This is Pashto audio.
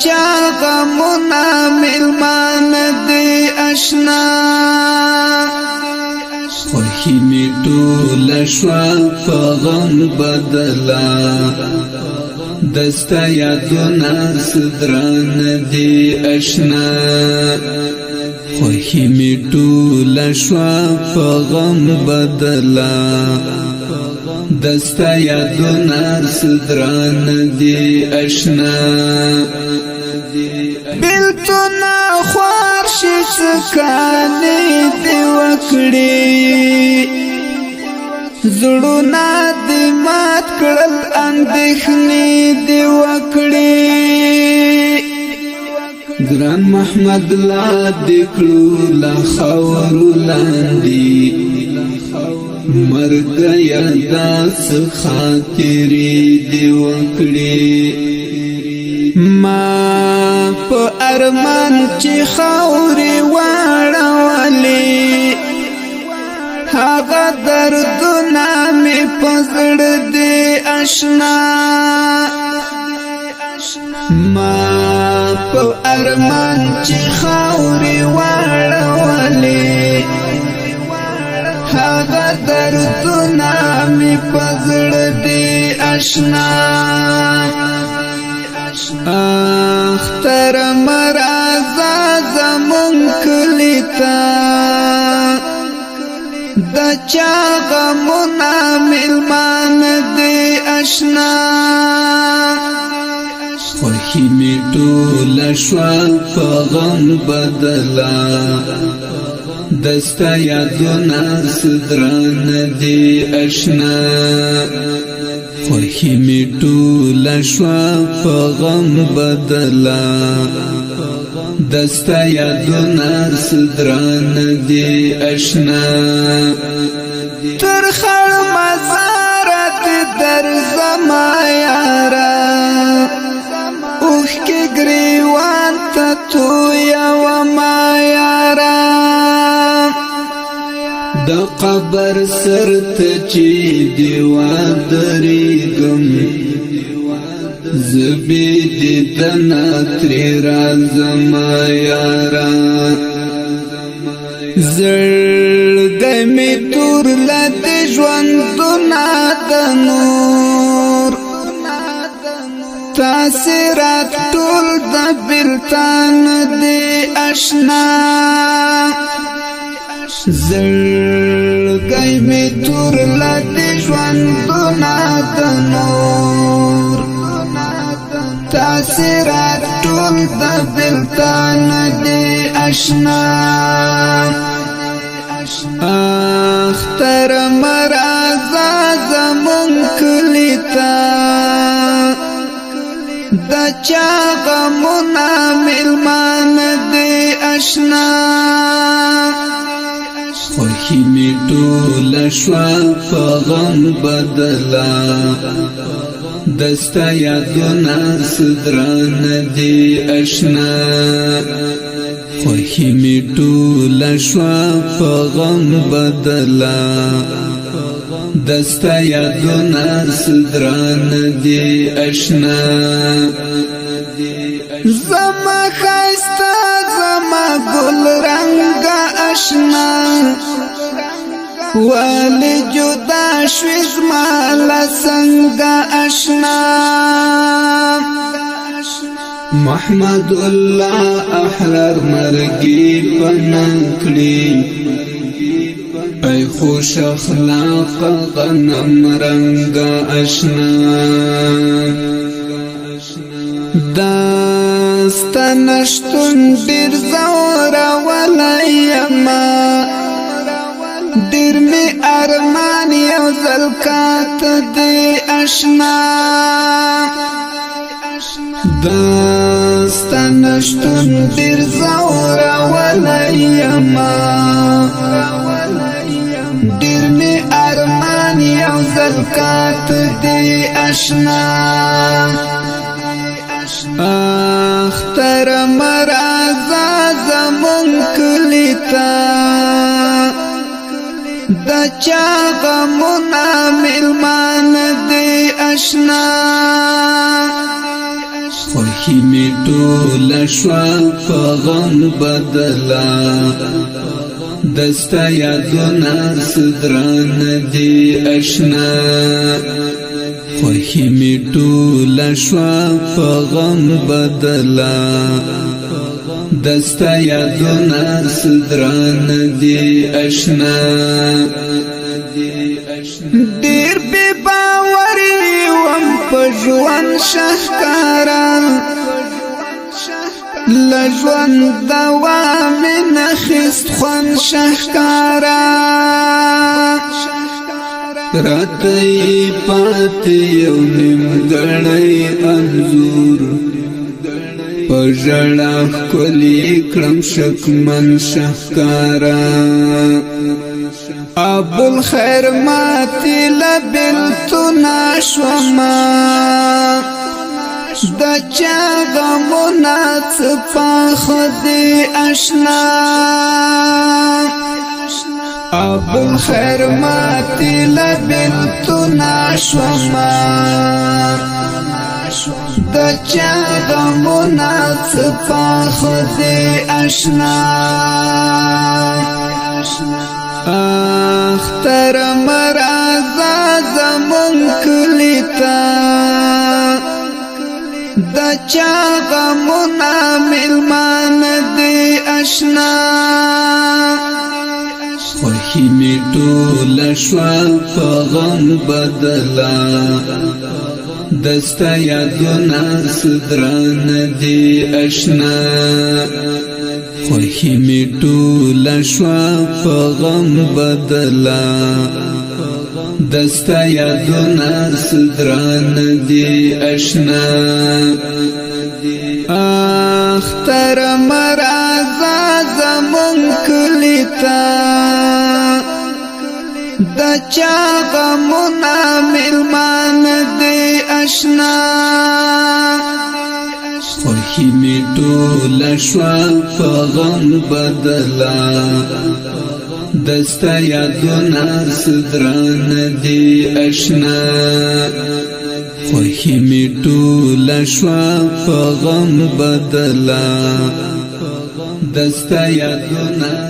چا غمونا ملمان دی اشنا خوخی می ټول شوا په غم بدلا دستا یادونا صدران دی اشنا خوخی می ټول شوا په غم بدلا دستا یادونا صدران دی اشنا بلتونا خوار شي سکانې دی وکړي زړونا دی مات کړل اندېښنې دی وکړي ګران محمد لا دی کړو لا خاورو لاندې مرګ یاداس خاطرې دی وکړي ما په ارمان چې خاورې واړولې هغه دردونه مې په زړه دی اشنا ما په ارمان چې خاورې واړولې هغه دردونه مې په زړه دی اشنا اختر مرازا زمون کلیتا دا چا غمونا ملمان دی اشنا خوخی می ټول شوا په غم بدلا دستا یادونا صدران دی اشنا خوخی می ټول شوا په غم بدلا دستا یادونا صدران دی اشنا تر خړ مزارت در زما یارا اوخ کې گریوان ته تو یا ما یارا د قبر سر ته چې دیوا درېږم زبې دې دنا ترې راځم یارا زړګی مې تور له د ژوندونه د نور تاثیرات ټول د بلتان دی اشنا زړګی مې تور له د ژوندونه د نور تاثیرات ټول د بلتان دی اشنا اختر مرازا زمون کلیتا دا چا غمونا ملمان دی اشنا خوخی می ټول شوا په غم بدلا دستا یادونا صدران دی اشنا خوخی می ټول شوا په غم بدلا دستا یادونا صدران دی اشنا زما خستا زما گل رنگ اشنا والی جدا شویز مالا سنگ اشنا محمد الله احرار مرگی پنکلی ای خوش اخلاق غنم رنگ اشنا داستانشتون دیر زورا ولایما دیر می ارمان یو زلکات دی اشنا داستانشتون دیر زورا ولایما دیر می ارمان یو زلکات دی اشنا اختر مرازا زمون کلیتا دا چا غمونا ملمان دی اشنا خوخی می ټول شوا په غم بدلا دستا یادونه صدران دی اشنا خوخی می ټول شوا په غم بدلا دستا یادونه صدران دی اشنا ډیر بے باوری وم په ژوند شهکارا لجوان دوام نخست خوان شهکارا راتی پاتی یو نیمګړی انځور په ژړا ښکلي کړم شکمن شهکارا ابوالخیر ماتی لبلتنا شوما دا چا غمونا څپا خدي اشنا ابوالخیر ماتی لبلتنا شوما دا چا غمونا څپا خدي اشنا اختر مرازا زمون کلیتا دا چا غمونا ملمان دی اشنا خوخی می ټول شوا په غم بدلا دستا یادونه صدران دی اشنا خوخی می ټول شوا په غم بدلا دستا یادونه صدران دی اشنا اختر مرازا زمون کلیتا دا چا غمونا ملمان دی اشنا خوخی می ټول شوا په غم بدلا دستا یادونه صدران دی اشنا خوخی می ټول شوا په غم بدلا دستا یادونه